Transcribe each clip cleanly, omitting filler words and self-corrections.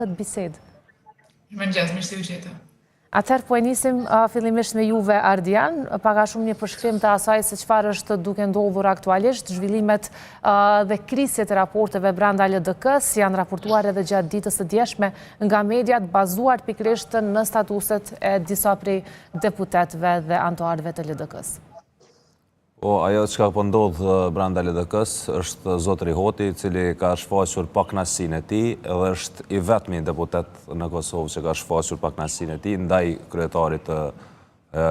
këtë bisedë. Mirëmëngjes, mirë se u gjeta. Atëherë po e nisim fillimisht me juve Ardian, paka shumë një përshkrim të asaj se çfarë është duke ndodhur aktualisht, zhvillimet dhe krisjet e raporteve brenda LDK-s janë raportuar edhe gjatë ditës së djeshme nga mediat bazuar pikërisht në statuset e disa prej deputetëve dhe anëtarëve të LDK-s. Ajo që ka pëndodh brenda LDK-s është Zotri Hoti, cili ka shfaqur pakënaqësinë e tij dhe është i vetmi deputet në Kosovë që ka shfaqur pakënaqësinë e tij ndaj kryetarit të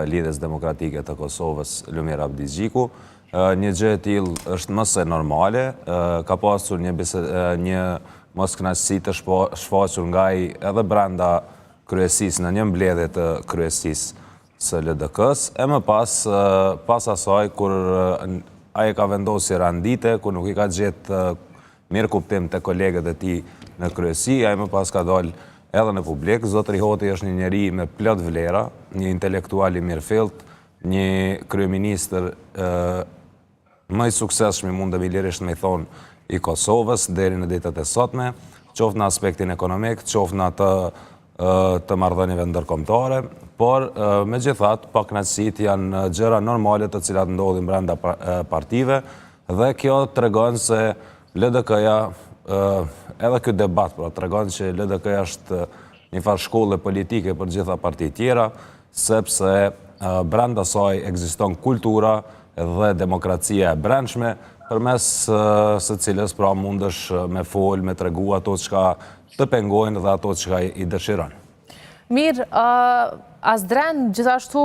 Lidhjes Demokratike të Kosovës, Lumir Abdi Xhiku. Një gjë e tillë është më se normale, ka pasur një moskënaqësi të shfaqur nga ai edhe brenda kryesisë në një mbledhje të kryesisë së LDK-s, e më pas asaj, kur aje ka vendosur randite, kur nuk i ka gjetë mirë kuptim të kolegët e tij në kryesi, aje më pas ka dalë edhe në publik. Zotri Hoti është një njeri me plot vlera, një intelektual i mirëfillt, një kryeministër më i suksesshëm, mundemi lirisht me i thonë, i Kosovës deri në ditët e sotme, qoftë në aspektin ekonomik, qoftë në atë të marrëdhënieve ndërkombëtare, por megjithatë pakënaqësitë janë gjëra normale të cilat ndodhin brenda partive dhe kjo tregon se LDK-ja, edhe ky debat tregon që LDK-ja është një farë shkolle politike për gjitha partitë tjera, sepse brenda saj ekziston kultura dhe demokracia e brendshme, përmes së cilës pra mundesh me fol, me tregu ato çka të pengojnë dhe ato çka i dëshiron. Mirë, Azdren, gjithashtu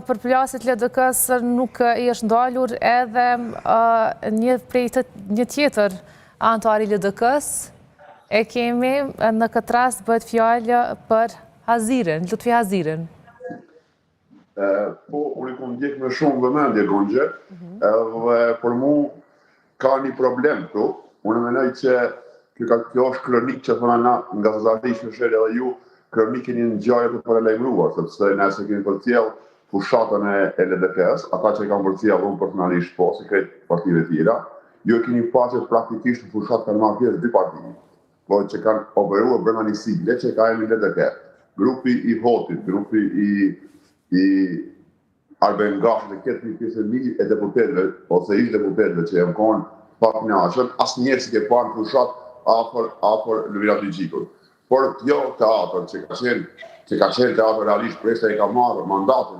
për plasit LDK-s nuk i është ndalur edhe një tjetër anëtar i LDK-s, e kemi në këtë rast bëhet fjalë për Hazirin, Lutfi Hazirin. Po, unë i kom ndjek me shumë vëmendje, Gonxhe, dhe për mu ka një problem këtu. Unë mendoj që kjo është kronik që thona na nga Zazarish në shere dhe ju, kronik e një ngjarje të paralajmëruar, sepse nëse kemi përcjell fushatën e LDK-s, ata që i kanë përcjell unë personalisht po, si kretë partive tjera, ju e keni pasur praktikisht në fushat kanë marrë pjesë dy partive, po që kanë operuar brenda një sigle që ka emrin LDK. Grupi i Hotit, grupi i Arben Gashit dhe këtë një pjesë e deputetëve, ose ish deputetëve që janë konë pak kënaqur, asnjëherë si ke parë fushat afër Lumir Abdi Xhikut. Por kjo teatër që ka qenë teatër realisht presa i ka marrë mandatin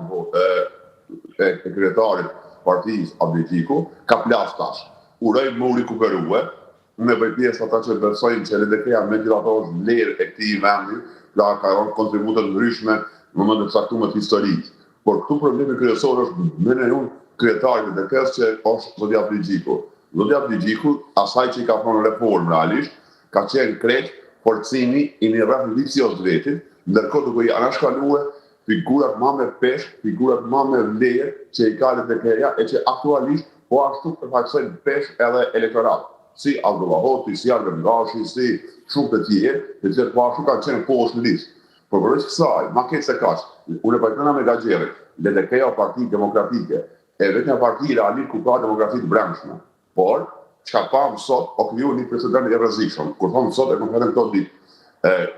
e kryetarit partijës Abdi Xhiku, ka plas tash. Uroj më u rikuperue, me bëj pjesë ata që besojnë që LDK-ja me gjithato është vlerë e këtij vendi, pra ka dhënë kontribute të ndryshme në momente të caktuara historike. Por këtu problemi kryesor është me unë kryetarit e LDK-s që është Zoti Abdi Xhiku. Zoti Abdi Xhiku, asaj që i ka thonë reformë realisht, ka qenë krejt forcimi i një rreth vicios vetit, ndërkohë duke i anashkaluar figurat më me peshë, figurat më me vlerë që i ka LDK-ja e që aktualisht po ashtu përfaqësojnë peshë edhe elektorat, si Abdullah Hoti, si Arben Gashi, si shumë të tjerë, të cilët po ashtu kanë qenë poshtë në listë. Por përveç kësaj, ma keq se kaq, unë pajtona me Gaxherin, LDK-ja Parti Demokratike, e vetëm parti realisht ku ka demokraci të brendshme. Por çka pam sot, o kriju një precedent i rrezikshëm. Kur thonë sot e konkretë këto ditë.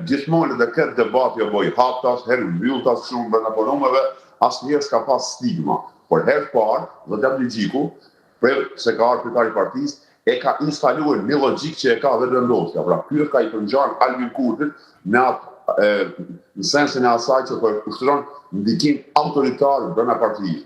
Gjithmonë edhe këtë debat jo boj haptas, herë mbylltas shumë brenda punëve, asnjëherë s'ka pas stigma. Por herë parë, Zoti Abdi Xhiku, se ka ardhur kryetari i partisë, e ka instaluar një logjik që e ka vetë vendosja. Pra, ky ka i përngjan Albin Kurtit në sensin e asaj që ushtron ndikim autoritar brenda partisë.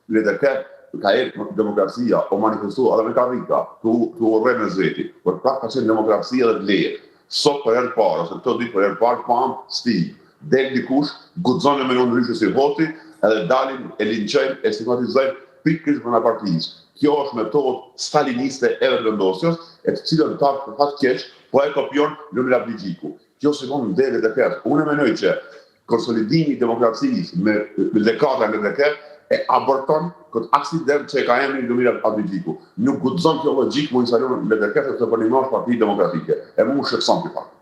LDK ka demokracia, o manifestua edhe me karrika, tu urrej me zveti, por pra ka qenë demokracia dhe vlerë. Sot për herë parë, ose këto ditë për herë parë, pam stigë. Del dikush, guxon në menon ndryshe si Hoti, edhe dalin, e linçojnë, e stigmatizojnë pikërisht brenda partisë. Kjo është metodë staliniste e vendosjes, e të cilën ta fat keq, po e kopjon Lumir Abdi Xhiku. Kjo sekond ndele të këtë. Unë mendoj që konsolidimi i demokracisë me lekata në LDK e aborton këtë aksident që ka emrin Lumir Abdi Xhiku. Nuk guxon kjo logjik mu instalon në LDK sepse po ndihmosh Parti Demokratike. E mu shqetëson ti pak.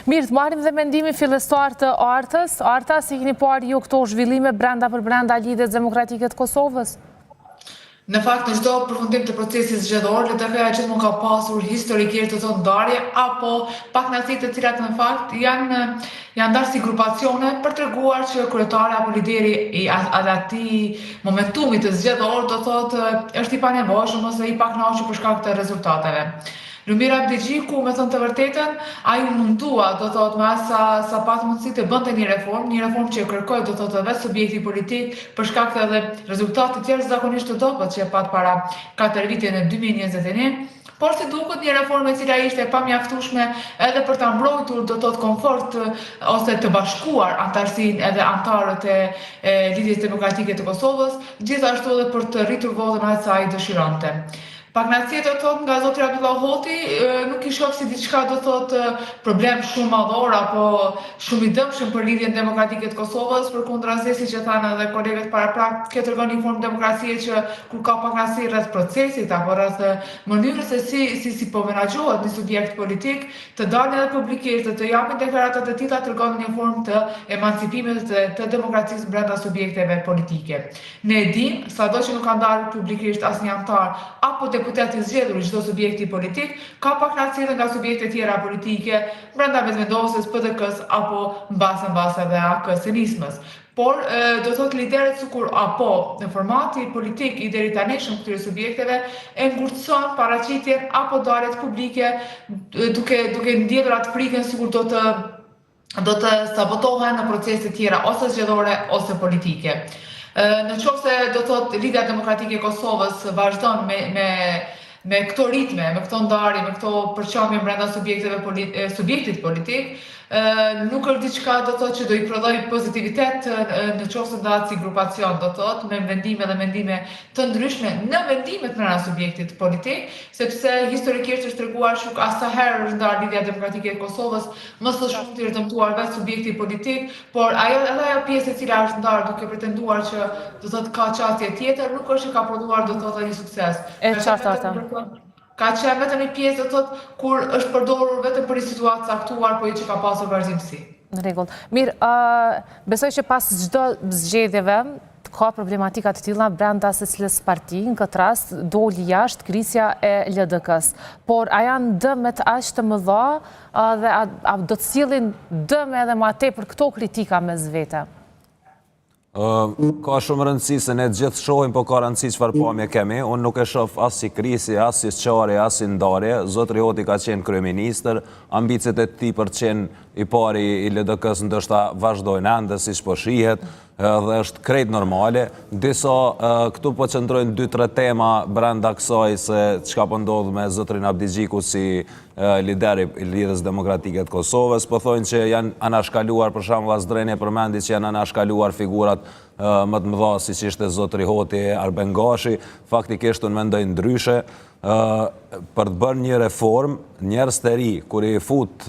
Mirë, të marrim dhe mendimin fillestar të Artës. Arta, si keni parë ju këto zhvillime brenda për brenda Lidhjes Demokratike të Kosovës? Në fakt, në çdo përfundim të procesit zgjedhor, LDK-ja gjithmonë ka pasur historikisht të thotë ndarje apo pakënaqësi të cilat në fakt janë ndarë si grupacione për treguar që kryetari apo lideri i atij momentumi të zgjedhor do thotë është i panevojshëm ose i pakënaqur për shkak të rezultateve. Lumir Abdigjiku, me thënë të vërtetën, ai mundua, do thotë, me sa pas mundësi të bënte një reformë që kërkoi, do thotë, vetë subjekti politik për shkak të edhe rezultate të jashtëzakonisht të dobët që e pat para 4 vite në 2021. Por si duket një reformë e cila ishte pamjaftueshme edhe për ta mbrojtur, do thotë, komfort ose të bashkuar antarësinë edhe antarët e Lidhjes Demokratike të Kosovës, gjithashtu edhe për të rritur votën aq sa ai dëshironte. Pakënaqësia do thotë nga zotri Abdullah Hoti nuk i shoh si diçka do thotë problem shumë madhor apo shumë i dëmshëm për Lidhjen Demokratike të Kosovës, përkundrazi siç e thanë edhe kolegët paraprak, kjo tregon një formë demokracie që kur ka pakënaqësi rreth procesit apo rreth mënyrës se si po menaxhohet një subjekt politik, të dalin edhe publikisht të japin deklarata të tilla tregon një formë të emancipimit të demokracisë brenda subjekteve politike. Ne e dim, sado që nuk ka ndarë publikisht asnjë antar apo deputeti zgjedhur i çdo subjekti politik, ka pakënaqësi nga subjekte tjera politike, brenda vetëvendosjes, PDK-s apo mbase edhe AK-senismës. Por, do thotë liderët sikur apo në formati politik i deri tanishëm këtyre subjekteve e ngurtëson paraqitjen apo daljet publike duke ndjedhur atë frikën sikur do të sabotohen në procese tjera ose zgjedhore ose politike. Në qoftë se do thotë Lidhja Demokratike e Kosovës vazhdon me këto ritme, me këto ndarje, me këto përqamje brenda subjektit politik, nuk është diçka do thotë që do i prodhoj pozitivitet në qoftë se ndahet si grupacion, do thotë, me vendime dhe mendime të ndryshme në vendimet brenda subjektit politik, sepse historikisht është treguar shumë asnjëherë është ndarë Lidhja Demokratike e Kosovës, më së shumti është dëmtuar vetë subjekti politik, por ajo pjesë e cila është ndarë duke pretenduar që do thotë ka çështje tjetër, nuk është që ka prodhuar do thotë një sukses. E qartë. Ka qenë vetëm një pjesë, do thotë, kur është përdorur vetëm për një situatë caktuar, po që ka pasur vazhdimsi. Në rregull. Mirë, besoj që pas çdo zgjedhjeve ka problematika të tilla brenda secilës parti, në këtë rast doli jashtë krisja e LDK-s. Por a janë dëmet aq të mëdha dhe a do të sillin dëm edhe më tepër këto kritika mes vete? Ka shumë rëndësi se ne gjithë shohim, po ka rëndësi çfarë pamje kemi. Unë nuk e shoh as si krisje, as si sqarje, as si ndarje. Zotri Hoti ka qenë kryeministër, ambicet e tij për të qenë i pari i LDK-s ndoshta vazhdojnë ende siç po shihet, dhe është krejt normale. Disa këtu po qëndrojnë 2-3 tema brenda kësaj se çka po ndodh me zotrin Abdigjiku si lideri i Lidhjes Demokratike të Kosovës, po thonë që janë anashkaluar, për shembull Azdreni e përmendi që janë anashkaluar figurat më të mëdha siç ishte zotri Hoti, Arben Gashi. Faktikisht unë mendoj ndryshe. Për të bërë një reformë, njerëz të ri, kur i fut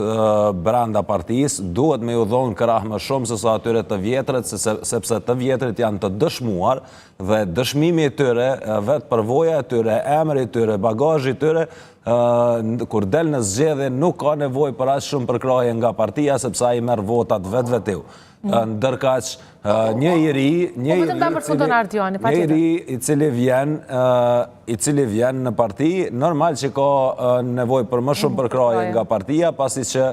brenda partisë, duhet me ju dhonë krah më shumë se sa atyre të vjetrit, sepse të vjetrit janë të dëshmuar dhe dëshmimi i tyre, vetë përvoja e tyre, emri i tyre, bagazhi i tyre, kur del në zgjedhje nuk ka nevojë për aq shumë përkraje nga partia sepse ai merr votat vetvetiw. Ndërkaq një i ri i cili vjen në parti, normal që ka nevojë për më shumë përkraje nga partia, pasi që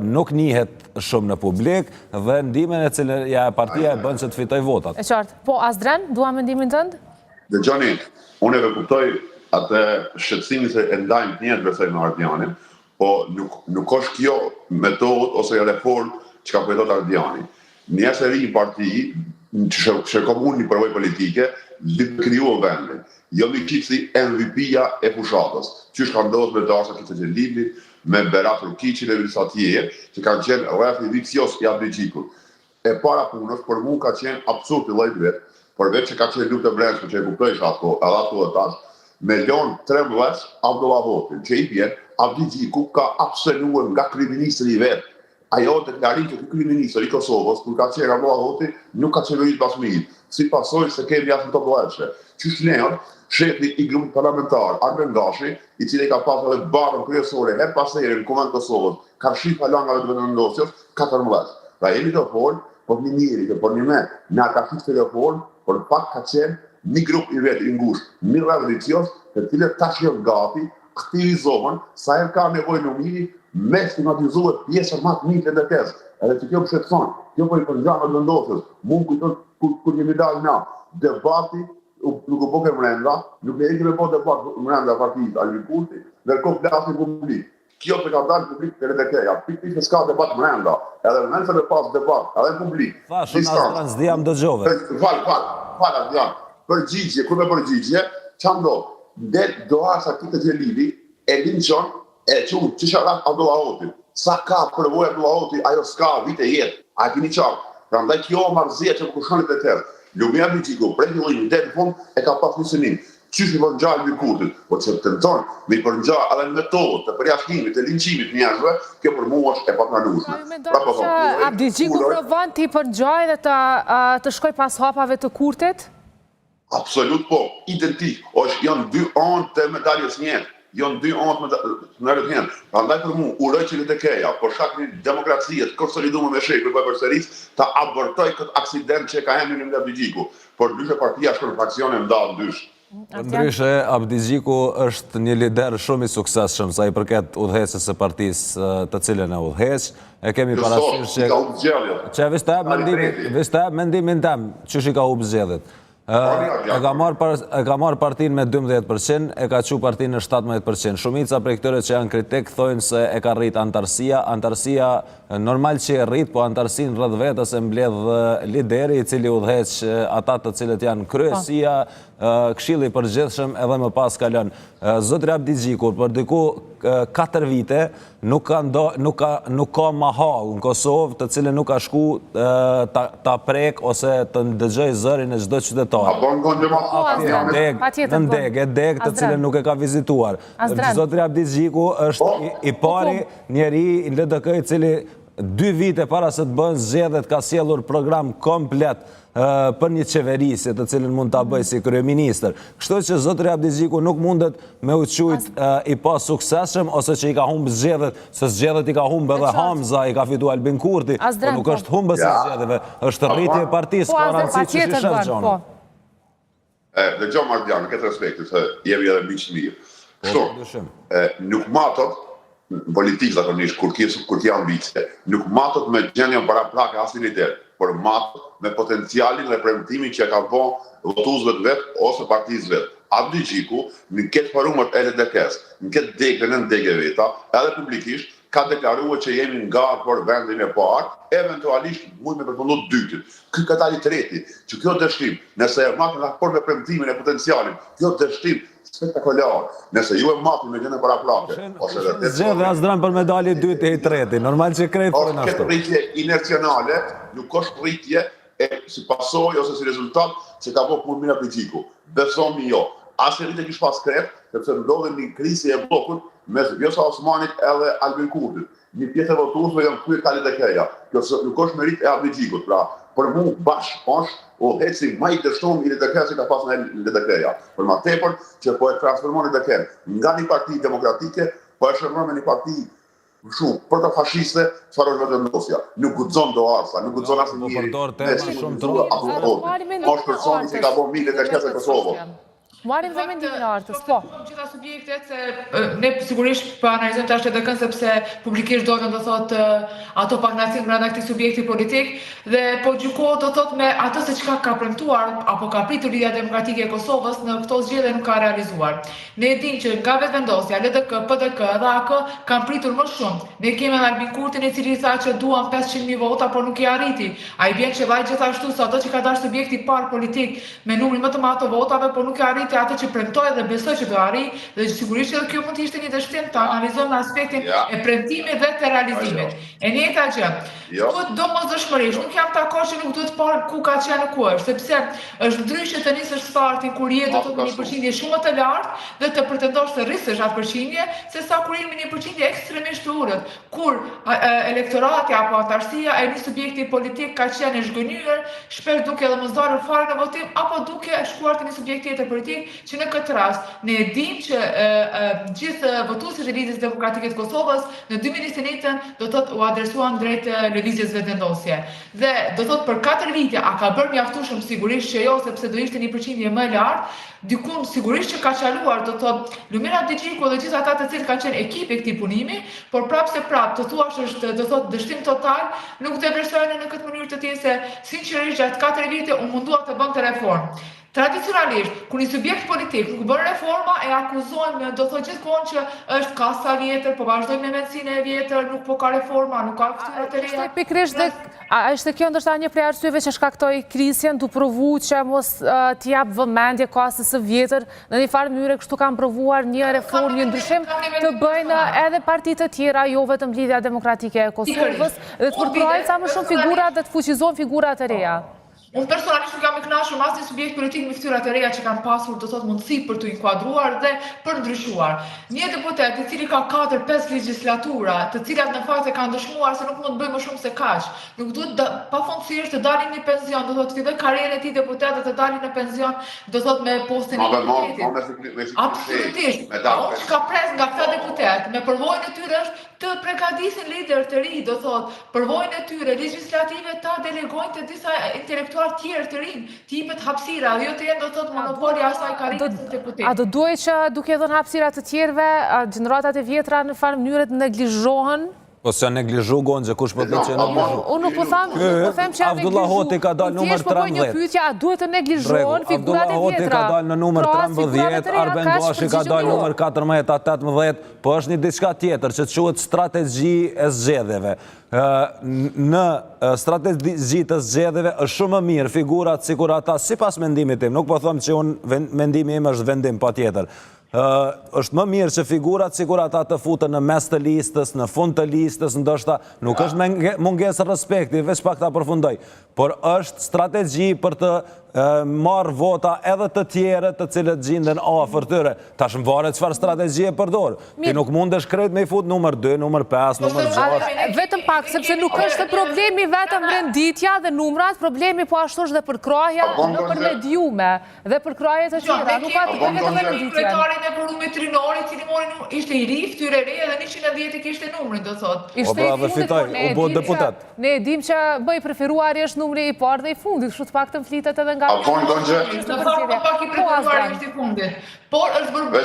nuk njihet shumë në publik dhe ndimin e cilën partia e bën që të fitoj votat. E qartë. Po Azdren, dua mendimin tënd? Dëgjoni, unë e kuptoj atë shqetësimin se e ndajmë të njëjtë besoj me Ardianin, po nuk është kjo metodë ose reformë që ka përjetot Ardiani. Njerëz e ri në parti, që shërkom unë një përvojë politike, li të kriju vendin. Jo një qitë si MVP-ja e fushatës. Qysh ka ndodhur me Dasha Kicxhelidhi, me Berat Rukiqin e disa tjerë, që kanë qenë rreth i vicios i Abdigjikut. E para punës, për mua ka qenë absurd i llojit vet, përveç që ka qenë luftë e brendshme që e kuptoj ato, edhe ato e tash, me lon 13 Abdullah Hotin, që i vjen Abdigjiku ka absenuar nga kryeministri i vet. Ajo deklarim që kryeministri i Kosovës, kur ka qenë Abdullah Hoti, nuk ka qeverit pasmijit. Si pasojë se kemi jashtë të bëheshme. Qysh lejon, shefi i grupit parlamentar, Arben Gashi, i cili ka pasur edhe barën kryesore, her pas here në Kuvend Kosovës, ka shih palangave të vendosjes, 14. Pra jemi të folë, por një njëri, por një me, nga ka fiks telefon, por pak ka qenë një grup i vetë i ngushtë, një rreth vicios, të cilët tash janë gati, aktivizohen, sa herë ka nevojë në miri, me stigmatizuar pjesën më të mirë të LDK-s. Edhe që kjo më shqetëson, kjo po i përngjan në vendosës, mund kujton kur jemi dalë na, debati nuk u bëke mrenda, nuk e kemi po debat mrenda partijës Albin Kurti, ndërkohë flasin publik. Kjo që ka dalë publik të LDK-ja, pikërisht s'ka debat mrenda, edhe në nëse me pas debat, edhe publik. Thashën Astran, s'diam dëgjove. Fal, Adrian, përgjigje, kur me përgjigje, që ndodhë, del Doasa Kitë Gjelili, e linqon, e qunë Qisharat Abdullahotin. Sa ka përvoj Abdullahoti, ajo s'ka vite jetë, a e kini qarë. Pra ndaj kjo marzia që kushonit e tërë. Lumia Biqiku, prej fillojnë në fund, e ka pas fusionim. Qysh i përngjallë në kurtit, por që të tenton me i përngjallë edhe në metodë të përjashtimit, të linqimit njerëzve, kjo për mua është e papranueshme. Ju mendoni që Abdi Gjiku provon të i përngjallë dhe të shkoj pas hapave të kurtit? Absolut po, identik. Janë dy anë të medaljes njëtë. Janë dy anë në rëtjen. Prandaj për mu, uroj që LDK-ja, për shkak një demokracijet, konsolidume me shej, për përsëris, ta abortoj këtë aksident që ka emrin në Abdi Gjiku. Por ndryshe partia shkën fraksione nda ndysh. Ndryshe, Abdi Gjiku është një lider shumë i suksesshëm sa i përket udhëheqjes së partisë të cilën e udhëheq. E kemi parasysh që vishta mendimin tem, çush i ka humbë zgjedhjet. E ka marrë partinë me 12%, e ka qu partinë në 17%. Shumica prej këtyre që janë kritik thojnë se e ka rrit antarësia. Antarësia normal që e rrit, po antarësinë rreth vetës e mbledh lideri i cili udhëheq ata të cilët janë kryesia, këshilli i përgjithshëm edhe më pas kalon. Zotri Abdi Gjiku, për diku 4 vite nuk ka mahall në Kosovë të cilën nuk ka shku ta prek ose të ndëgjoj zërin e çdo qytetar. Në Ndeg të cilën nuk e ka vizituar. Zotri Abdi Gjiku është i pari njeri në LDK i cili 2 vite para se të bënë zgjedhjet ka sjellur program komplet për një qeverisje të cilën mund të bëjë si kryeministër. Kështu që zotri Abdi Gjiku nuk mundet me u quajt i pa suksesshëm ose që i ka humbë zgjedhjet, se zgjedhjet i ka humbë edhe Hamza, i ka fitu Albin Kurti, por nuk është humbës e zgjedhjeve, është rritje e partisë, ka rëndësi që shi shef gjonë. Dhe Gjon Mardian, në këtë respektit, se jemi edhe mbi që mirë. Kështu, nuk matot, politikë zakonisht, kur t'ja ambicie, nuk matot me gjenjën para prake asnjë lider, por matot me potencialin dhe premtimin që ka bo votuzëve të vetë ose partijës vetë. Abdi Gjiku, në këtë forumët e LDK-s, në këtë degë në ndegë veta, edhe publikisht, ka deklaruar që jemi nga për vendin e parë, eventualisht mund me përfundu dytit. Këtë tali treti, që kjo dështim, nëse e matë në raport me premtimin e potencialin, kjo dështim spektakular, nëse ju e matë me gjene para plake, ose dhe të zgjedhje Astran për medalje 2 e 3, normal që krejt për në ashtu. Këtë rritje inercionale, nuk është rritje si pasoj ose si rezultat që ka po punë Abdi Gjiku. Besomi jo. Asë rritje kish pas kret, sepse ndodhe një krisi e blokut mes Vjosa Osmanit edhe Albin Kurtit. Një pjesë e votuesve janë kryer ka LDK-ja. Kjo nuk është merit e Abdi Gjikut, pra për mu bashkë është udhëheqësi më i dështuar i LDK-s që ka pas në LDK-ja. Për ma tepër që po e transformon LDK nga një parti demokratike, po e shërmon me një parti shumë për të fashiste, çfarë është vendosja. Nuk guxon Doasa, nuk guxon asnjë. Është personi që ka bërë mirë LDK-s në Kosovë. Marim dhe mendimin e artës, po. Gjitha subjektet, se ne sigurisht për analizojmë të ashtë LDK-n sepse publikisht do të thotë ato pagnacin brenda këtij subjekti politik dhe po gjykohet do thotë me atë se çka ka premtuar apo ka pritur Lidia Demokratike e Kosovës në këto zgjedhje nuk ka realizuar. Ne e dimë që nga vetvendosja LDK, PDK dhe AK kanë pritur më shumë. Ne kemi edhe Albin Kurtin i cili tha që duan 500.000 vota, por nuk i arriti. Ai vjen që vaj gjithashtu sa ato që ka dashur subjekti i parë politik me numrin më të madh të votave, por nuk i arriti atë që premtoi dhe besoi që do arri, dhe sigurisht edhe kjo mund të ishte një dështim ta analizojmë aspektin e premtimit dhe të realizimit. E njëjta gjë. Duhet domosdoshmërisht, nuk jam dakord që nuk duhet parë ku ka qenë ku është, sepse është ndryshe të nisësh startin kur je do të me një përqindje shumë të lartë dhe të pretendosh të rrisësh atë përqindje, se sa kur je me një përqindje ekstremisht të urët, kur elektorati apo antarësia e një subjekti politik ka qenë i zhgënjur, shpesh duke edhe mos dalur fare në votim apo duke shkuar te një subjekt tjetër politik politik që në këtë rast ne e dim që gjithë votuesit e Lidhjes Demokratike të Kosovës në 2021 do thotë u adresuan drejt lëvizjes vetëvendosje. Dhe do thotë për 4 vite a ka bërë mjaftueshëm, sigurisht që jo, sepse do ishte një përqindje më e lartë, dikun sigurisht që ka qaluar do thotë Lumira Abdigjiku dhe gjithë ata të cilët kanë qenë ekipi këtij punimi, por prapë se prapë të thuash është do thotë dështim total, nuk të vlerësohen në këtë mënyrë të tillë se sinqerisht gjatë 4 vite u mundua të bënte reformë. Tradicionalisht, kur një subjekt politik nuk bën reforma, e akuzojnë do thotë gjithmonë që është kasa vjetër, po vazhdojmë me mendsinë e vjetër, nuk po ka reforma, nuk ka fytyra të reja. Pikërisht a është kjo ndoshta një prej arsyeve që shkaktoi krizën, tu provu që mos t'i jap vëmendje kasës së vjetër, në një farë mënyrë kështu kanë provuar një reformë, një ndryshim të bëjnë edhe partitë të tjera, jo vetëm Lidhja Demokratike e Kosovës, dhe të përkrojnë sa më shumë figura dhe të fuqizojnë figura të reja. Unë personalisht nuk jam i kënaqur me asnjë subjekt politik me fytyra të reja që kanë pasur do thotë mundësi për të inkuadruar dhe për ndryshuar. Një deputet i cili ka 4-5 legjislatura, të cilat në fakt e kanë dëshmuar se nuk mund të bëjë më shumë se kaq, nuk duhet pafundësisht të dalin në penzion, do thotë filloj karrierën e tij deputet të dalin në penzion, do thotë me postin e deputetit. Absolutisht. Unë çka pres nga këta deputet, me përvojën e tyre është të përgatisin lider të ri, do thotë, përvojën e tyre legjislative ta delegojnë të disa intelektual tjerë të rinë, të jepet hapësira, jo të jenë do thotë monopoli asaj karrierës së deputetit. A do duhet që duke dhënë hapësira të tjerëve, gjeneratat e vjetra në farë mënyrë të neglizhohen? Po se neglizhu Gonxhe, kush po thotë që neglizhu? Unë nuk po them që janë Abdullah Hoti ka dalë numër 13. A duhet të neglizhohen figurat e Abdullah Hoti ka vjetra? dalë në numër 13, Arben Bashi ka dalë numër 14-18, po është një diçka tjetër që quhet strategji e zgjedhjeve. Në strategji të zgjedhjeve është shumë më mirë figurat sikur ata, sipas mendimit tim, nuk po them që unë mendimi im është vendim patjetër. Është më mirë që figurat sikur ata të futën në mes të listës, në fund të listës, ndoshta nuk është mungesë respekti, veç pak ta përfundoj, por është strategji për të marrë vota edhe të tjere të cilët gjenden afër tyre. Tash më varet çfarë strategji e përdor. Ti nuk mundesh krejt me i fut numër 2, numër 5, numër 6. Vetëm pak, sepse nuk është problemi vetëm renditja dhe numrat, problemi po ashtu është dhe përkraja në përmediume dhe përkraje të tjera, nuk ka të vetëm renditja. Kryetarin e përumit Trinori, cili mori ishte i ri, fytyrë e re dhe 110 i kishte numrin, do thotë. Ishte i fundit, por ne e dim që më i preferuari është numri i parë dhe i fundit, kështu të paktën flitet edhe nga Në fakt pak i preferuar ishte i fundit. Por është bërë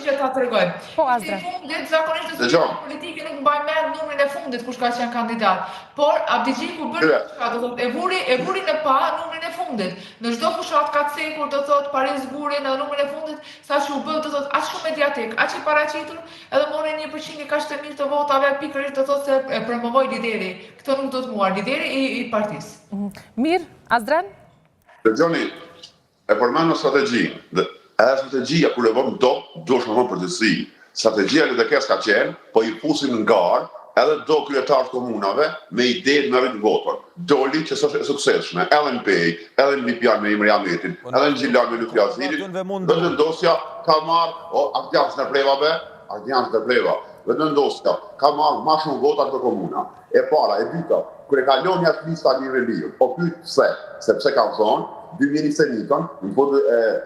që ta tregoj. Ishte i fundit, zakonisht të politike nuk mbaj mend numrin e fundit kush ka qenë kandidat. Por Abdigjiku bërë çka, do thotë, e vuri në pa numrin e fundit. Në çdo fushat ka cekur, do thotë, Paris burin në numrin e fundit, saqë u bë, do thotë, aq shumë mediatik, aq i paraqitur, edhe mori 1% kaq të mirë të votave, pikërisht do thotë se e promovoi lideri. Këtë nuk do të muar, lideri i partisë. Mirë, Azdren? Gjoni, e përmenu strategji, dhe edhe strategjia kur e vëmë do shumë më përgjithësi. Strategjia LDK ka qenë, po i pusim në garë, edhe do kryetarët komunave me ide në rritë votën. Doli që është e sukseshme, edhe në Pej, edhe në Lipjan me Imri Ahmetin, edhe në Gjilan me Lutfi Azirin, dhe në ndosja ka marrë, Ardjansë në Pleva, dhe në ndosja ka marrë ma shumë votat për komuna. E para, e dyta, kër e kalon jashtë lista Agni Veliu, po pyet pse, sepse ka thonë, 2021, në fund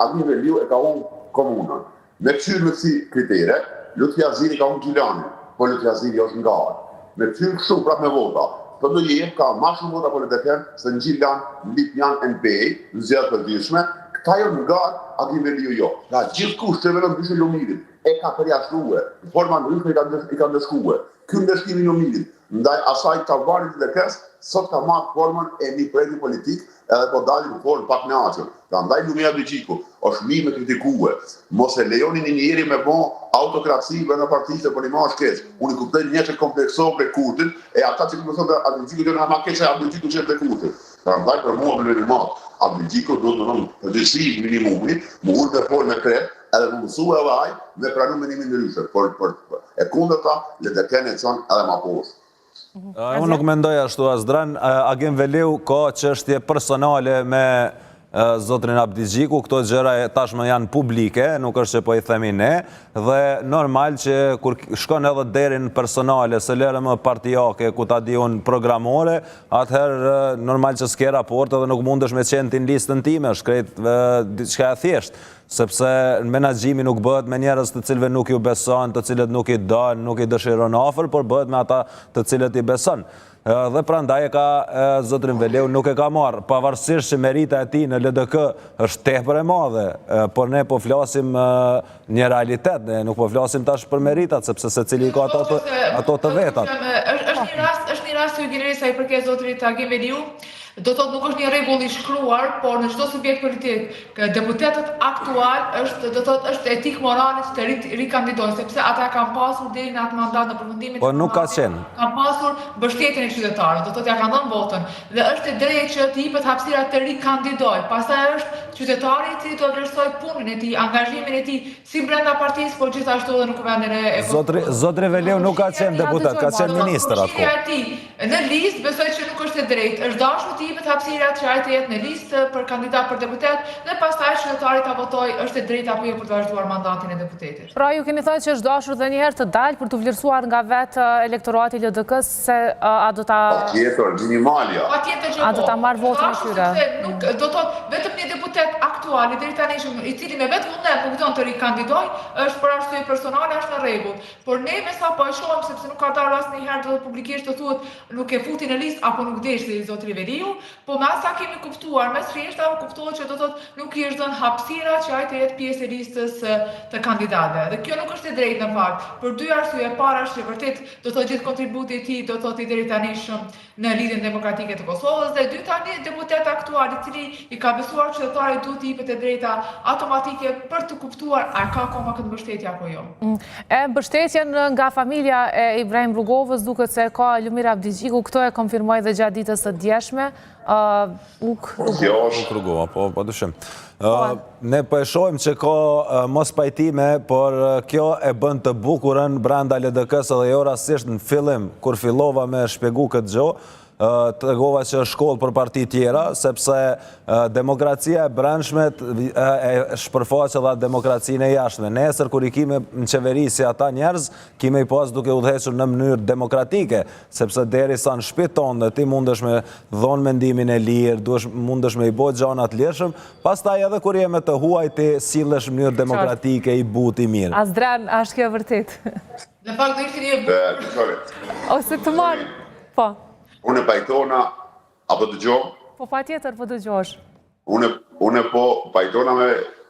Agni Veliu e ka unë komunën. Me këqyrë me kësi kritere, Lutfi Aziri ka unë Gjilanin, po Lutfi Aziri është nga arë. Me këqyrë kështu prap me vota, të në jep ka ma shumë vota politiken se në Gjilan, në Lipjan, në Pej, në zjedhë përgjithshme, këta jo nga arë, Agni Veliu jo. Nga gjithë kush që vetëm Byshe Lumirit, e ka përjashtrue, në forma ndryshme i ka ndëshkue. Ky ndëshkimi i Lumirit, ndaj asaj të varit të lekes, sot ka marrë formën e një prejti politik, edhe po dalin në formë pak në aqën. Ka ndaj Lumia Abdigjiku, është mirë me kritikue, mos e lejoni një njeri me bo autokracive në partijë për një ma shkeq. Unë i kuptoj një që kompleksohë për Kurtit, e ata që këmë thonë dhe Abdigjiku të në ma keqe Abdigjiku që për Kurtit. Ka ndaj për mua për një matë, Abdigjiku do të nëmë përgjësi minimumi, më ullë të formë me kretë, edhe më mësu e vaj me pranu menimin në ryshe, por e kundër ta, le të kene qënë edhe ma poshtë. Unë nuk mendoj ashtu, Azdren, Agim Veliu ka çështje personale me zotrin Abdigjiku, këto gjëra tashmë janë publike, nuk është që po i themi ne, dhe normal që kur shkon edhe derin personale, se lere më partijake, ku ta di unë programore, atëherë normal që s'ke raport edhe nuk mundesh me qenë t'in listën time, shkrejt diçka e thjesht, sepse në menaxhimi nuk bëhet me njerëz të cilëve nuk ju beson, të cilët nuk i don, nuk i dëshiron afër, por bëhet me ata të cilët i beson. Dhe prandaj e ka zotrin Veleu nuk e ka marrë, pavarësisht që merita e tij në LDK është tepër e madhe, por ne po flasim një realitet, ne nuk po flasim tash për meritat, sepse secili ka ato të vetat. Është një rast sugjerimi sa i përket zotrit Agim Veleu. Do të thotë nuk është një rregull i shkruar, por në çdo subjekt politik, deputetët aktual është etik morale që të rikandidojnë, sepse ata kanë pasur deri në atë mandat në përfundimin. Po nuk ka qenë. Kanë pasur mbështetjen e qytetarëve, do të thotë ja kanë dhënë votën dhe është e drejtë që të jepet hapësira të rikandidojë. Pastaj është qytetari i cili do të vlerësoj punën e tij, angazhimin e tij si brenda partisë, por gjithashtu edhe në kuvendin e Zotri Veleu nuk ka qenë deputet, ka qenë ministër atko. Në listë besoj që nuk është e drejtë. Është dashur të jepet hapësirat që ai të jetë në listë për kandidat për deputet dhe pastaj qytetari ta votojë është e drejtë apo jo për të vazhduar mandatin e deputetit. Pra ju keni thënë që është dashur dhe njëherë të dalë për të vlerësuar nga vetë elektorati i LDK-s se a do ta Patjetër, minimalja. Patjetër që a do ta marrë votën e tyre. Nuk do thotë vetëm një deputet aktual i deri tani i cili me vetë vullnet funksion të rikandidojë është për arsye personale është në rregull. Por ne me sa po e shohim sepse nuk ka dalë asnjëherë do publikisht të thuhet nuk e futi në listë apo nuk deshti zotri Veleu, po me sa kemi kuptuar, mes thjeshtave kuptohet që do thotë nuk i është dhënë hapësira që ai të jetë pjesë e listës të kandidatëve. Dhe kjo nuk është e drejtë në fakt, për dy arsye. Para është që vërtet do thotë gjithë kontributi i tij do thotë i deri tanishëm në lidhjen demokratike të Kosovës dhe dyta një deputet aktual i cili i ka besuar qytetarit duhet të jepet e drejta automatike për të kuptuar a ka akoma këtë mbështetje apo jo. Mbështetjen nga familja e Ibrahim Rrugovës duket se ka Lumir Abdigjiku, këto e konfirmoi dhe gjatë ditës së djeshme. Rrugova, po dyshim. Ne po e shohim që ka mos pajtime, por kjo e bën të bukurën brenda LDK-s edhe jo rastisht në fillim, kur fillova me shpjegu këtë gjë, të regova që është shkollë për parti tjera, sepse demokracia e brendshme e shpërfaqe dhe demokracinë e jashtme. Nesër, kur i kime në qeveri si ata njerëz, kime i pas duke udhëhequr në mënyrë demokratike, sepse deri sa në shtëpi tonë dhe ti mundesh me dhonë mendimin e lirë, mundesh me i bojë gjanat lirshëm, pastaj edhe kur jeme të huaj ti sillesh në mënyrë demokratike i butë i mirë. Azdran, është kjo vërtet? Në fakt do ishte një ose të marë, po. Unë e pajtona, apo të gjohë? Po pa tjetër, po të gjosh. Unë po pajtona me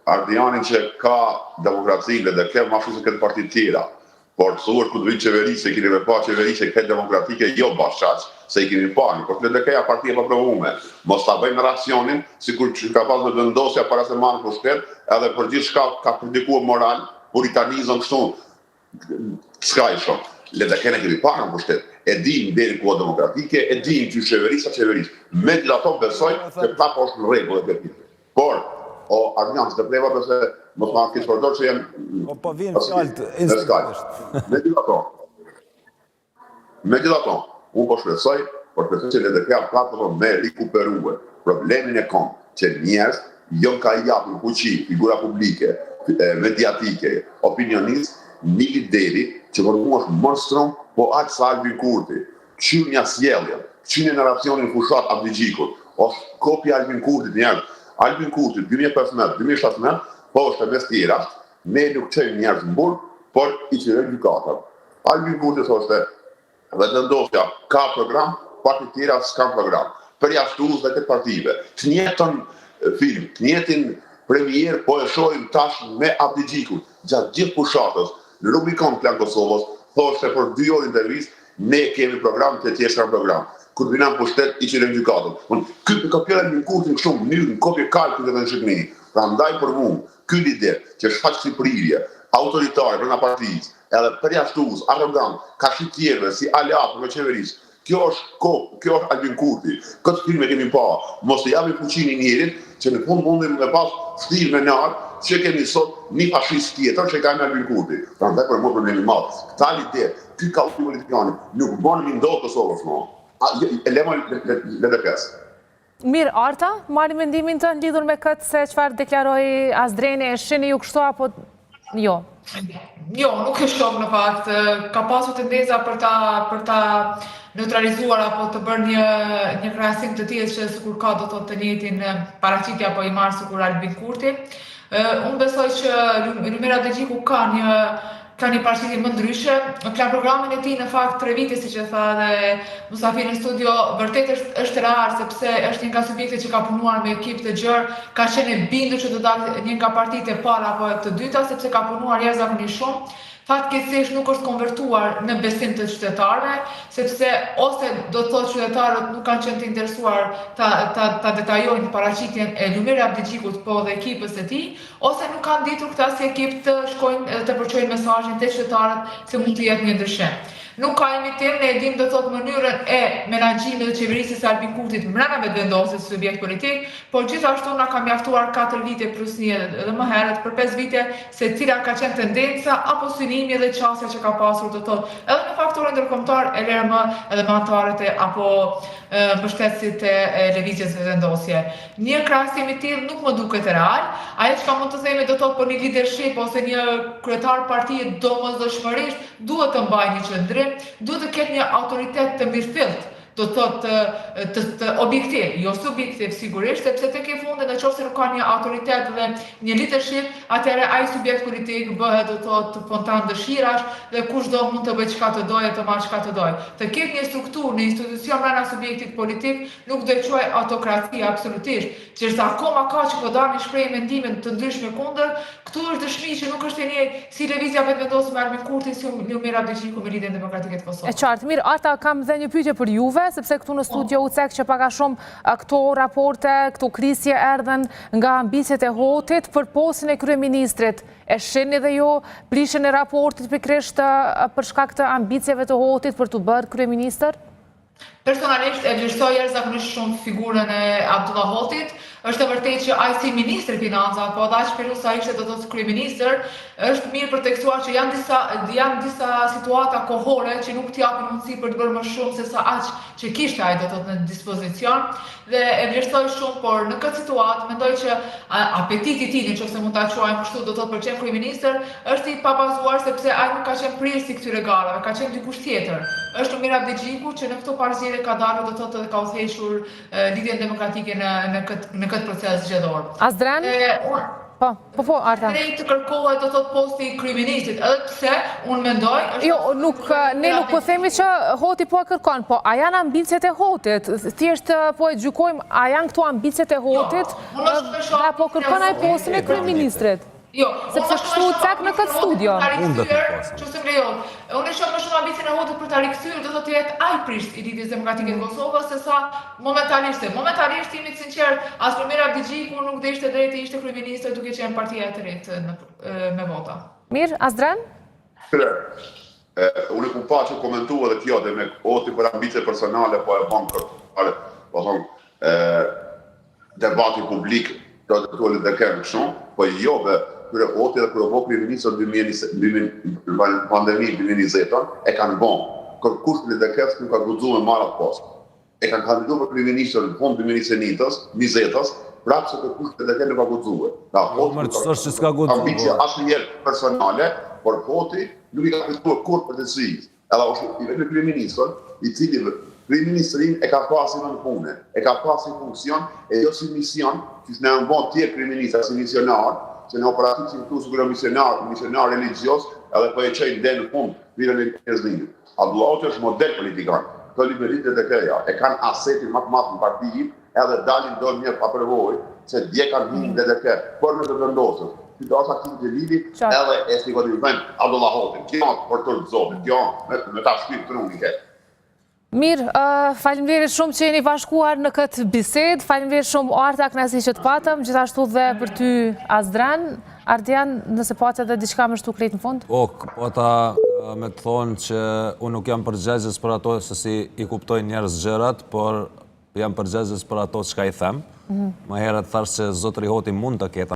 Ardianin që ka demokracinë dhe ke ma shumë se këtë partit tjera. Por të thuar ku të vinë qeveri, se kini me pa qeveri që këtë demokratike jo bashkaq, se i kini pa një. Por të LDK-ja partija për provume. Mos ta bëjmë racionin, si kur që ka pas në vendosja para se marë për shtet, edhe për gjithë shka ka kritikuar moral, puritanizëm kështu, s'ka i shumë. LDK-ne kemi parën për shtet. E dim deri ku demokratike, e dim që qeverisë a qeverisë. Me të ato besoj se ta po është në rregull e këtë. Por, Ardian, së të pleva përse mos ma kishë përdor që jenë... Po vinë fjallët institucionisht. Me gjitha ton, unë po shpresoj, por shpresoj që LDK-ja platë me rikuperue problemin e kom, që njerës jon ka i japë në fuqi, figura publike, mediatike, opinionist, një lideri që për mu është monstrum, po aqë sa Albin Kurti, qynë një sjellje, qynë një narracionin fushat Abdigjikut, është kopja Albin Kurtit njerë. Albin Kurtit, 2015-2017, po është e mes tjera, ne nuk qëjmë njerës në burë, por i qërën gjykatër. Albin Kurtit është dhe të ndosja ka program, partit tjera s'ka program. Për jashtues dhe këtë partive. Të njëtën film, të njëtin premier, po e shojmë tash me Abdigjikut, gjatë gjithë fushatës, në Rubikon Klan Kosovës, thoshte për 2 orë intervist, ne kemi program të tjeshtë program. Kur vinan pushtet, i qërën gjykatën. Këtë ka pjellën në kurtin shumë, në kopje kalpë të në shëkni. Pra ndaj për mu, këtë lider, që shfaqë si prirje, autoritare për nga partijës, edhe përjashtues, arrogant, ka shi tjerve, si aliat për qeverisë, kjo është kopë, kjo është Albin Kurti. Këtë film e kemi pa, mos të javi fuqini njerit, që në fund mundim me pas stil me narë, që kemi sot një fashist tjetër që ka me Albin Kurti. Pra ndaj për mu problemi madhë. Këta lider, këtë ka uti politikanit, nuk banë mi ndohë Kosovës, no. E lema LDK-s. Mirë, Arta, marri mendimin të lidhur me këtë se çfarë deklaroi Azdreni, e shihni ju kështu apo jo? Jo, nuk e shoh në fakt. Ka pasur tendenca për ta neutralizuar apo të bërë një krahasim të tillë që sikur ka do thotë të njëjtin paraqitje apo i marrë sikur Albin Kurti. Unë besoj që Lumira Dëgjiku ka një paraqitje më ndryshe. Plan programin e tij në fakt 3 vite, siç e tha dhe Musafir në studio, vërtet është rarë sepse është një nga subjekte që ka punuar me ekip të gjerë, ka qenë e bindur që të dalë një nga partitë e para apo të dyta sepse ka punuar jashtëzakonisht shumë. Fatkeqësisht nuk është konvertuar në besim të qytetarëve, sepse ose do të thotë qytetarët nuk kanë qenë të interesuar ta detajojnë paraqitjen e Lumira Dëgjikut po dhe ekipës së tij, ose nuk kanë ditur këta si ekip të shkojnë dhe të përçojnë mesazhin te qytetarët se mund të jetë një ndryshim. Nuk ka imitim, ne e dimë do thotë mënyrën e menaxhimit të qeverisë së Albin Kurtit brenda vendosjes së subjekt politik, por gjithashtu na ka mjaftuar 4 vite plus një edhe më herët për 5 vite se cila ka qenë tendenca apo synimi dhe qasja që ka pasur do thotë edhe në faktorën ndërkombëtar e LRM edhe me anëtarët apo mbështetësit e lëvizjes vendosje. Një krahasim i tillë nuk më duket real. Ajo që mund të themi do thotë për një leadership ose një kryetar partie domosdoshmërisht duhet të mbajë një qendrim, duhet të ketë një autoritet të mirëfillt, do thotë të objektiv, jo subjektiv sigurisht, sepse tek e fundit nëse nuk ka një autoritet dhe një leadership, atëherë ai subjekt politik bëhet do thotë fontan dëshirash dhe kushdo mund të bëjë çka të dojë, të marrë çka të dojë. Të ketë një strukturë, një institucion brenda subjektit politik nuk do të quaj autokraci absolutisht, që akoma ka që po dalin shprehje mendime të ndryshme kundër. Këtu është dëshmi që nuk është e njëjtë si lëvizja vetëvendosur me Albin Kurti si Lumira Dëgjiku me Lidhjen Demokratike të Kosovës. E qartë, mirë, Arta, kam dhe një pyetje për juve, sepse këtu në studio u cek që paka shumë këto raporte, këto krisje erdhen nga ambicjet e Hotit për postën e kryeministrit. E shihni dhe jo prishjen e raportit pikërisht për shkak të ambicjeve të Hotit për të bërë kryeministër? Personalisht e vlerësoj jashtëzakonisht shumë figurën e Abdullah Hotit. Është e vërtetë që ai si ministri financave, po edhe aq periudhë sa ishte do të thotë kryeministër, është mirë për tekstuar që janë disa situata kohore që nuk t'i japin mundësi për të bërë më shumë se sa aq që kishte ai do të thotë në dispozicion dhe e vlerësoj shumë, por në këtë situatë mendoj që apetiti i tij, nëse mund ta quajmë kështu, do të thotë për të qenë kryeministër, është i pabazuar sepse ai nuk ka qenë prirës i këtyre garave, ka qenë dikush tjetër. Është Lumira Dëgjiku që në këto parzire ka dalur do të thotë dhe ka udhëhequr Lidhjen Demokratike në këtë proces zgjedhor. Azdren? Po, Arta. Ne të kërkohet do thotë posti i kryeministrit, edhe pse unë mendoj Jo, ne nuk po themi që Hoti po e kërkon, po a janë ambicjet e Hotit? Thjesht po e gjykojmë, a janë këto ambicjet e Hotit? Apo kërkon ai postin e kryeministrit? Jo, sepse kështu cak në këtë studio. Unë e shoh më shumë ambicien e Hotit për ta rikthyer, do thotë jetë ai prisht i Lidhjes Demokratike të Kosovës se sa momentalisht. Momentalisht jemi të sinqert, as Lumira Dëgjiku nuk do ishte drejtë ishte kryeministër duke qenë partia e të rritë me vota. Mirë, Azdren? Unë ku pa që komentua dhe kjo dhe me Hoti për ambicie personale, po e bën kërë, po thonë, debati publik do të tualet dhe kemë shumë, po jo dhe kërë Hoti dhe kërë vokë kryeministër në pandemi 2020 e kanë bon. Kërë kushtë dhe kërës nuk ka guxuar me marat postë. E kanë kandiduar për kryeministër në fund 2020-ës, prapë se kërë kushtë dhe kërë nuk ka guxuar. Hoti ambicia asnjëherë personale, por Hoti nuk i ka fituar kurrë për të sijis. Edhe është i vetë kryeministër, i cili kryeministrin e ka pasi në punë, e ka pasi funksion, e jo si mision, që në në bon tjerë kryeministra si misionar, që në operativ si këtu sigurisht misionar religios, edhe po e qejnë dhe në fund, virën e Ezlinit. Abdullah është model politikan, këto liberitet e këja, e kanë asetin më të madh në partijin, edhe dalin do një pa përvojë, se dje kanë vinë dhe kërë, por në të vendosës. Këtë asa këtë të lidi, edhe e stigmatizojnë Abdullah Hotin. Kjo për të zotit, kjo me ta shkrim të nuk i ketë. Mirë, faleminderit shumë që jeni bashkuar në këtë bisedë, faleminderit shumë Arta, kënaqësi që të patëm, gjithashtu dhe për ty Azdren. Ardian, nëse patë edhe diçka më shtu krejt në fund? Po ta me të thonë që unë nuk jam përgjegjës për ato se si i kuptojnë njerëz gjërat, por jam përgjegjës për ato çka i them. Më herët thash se zotëri Hoti mund të ketë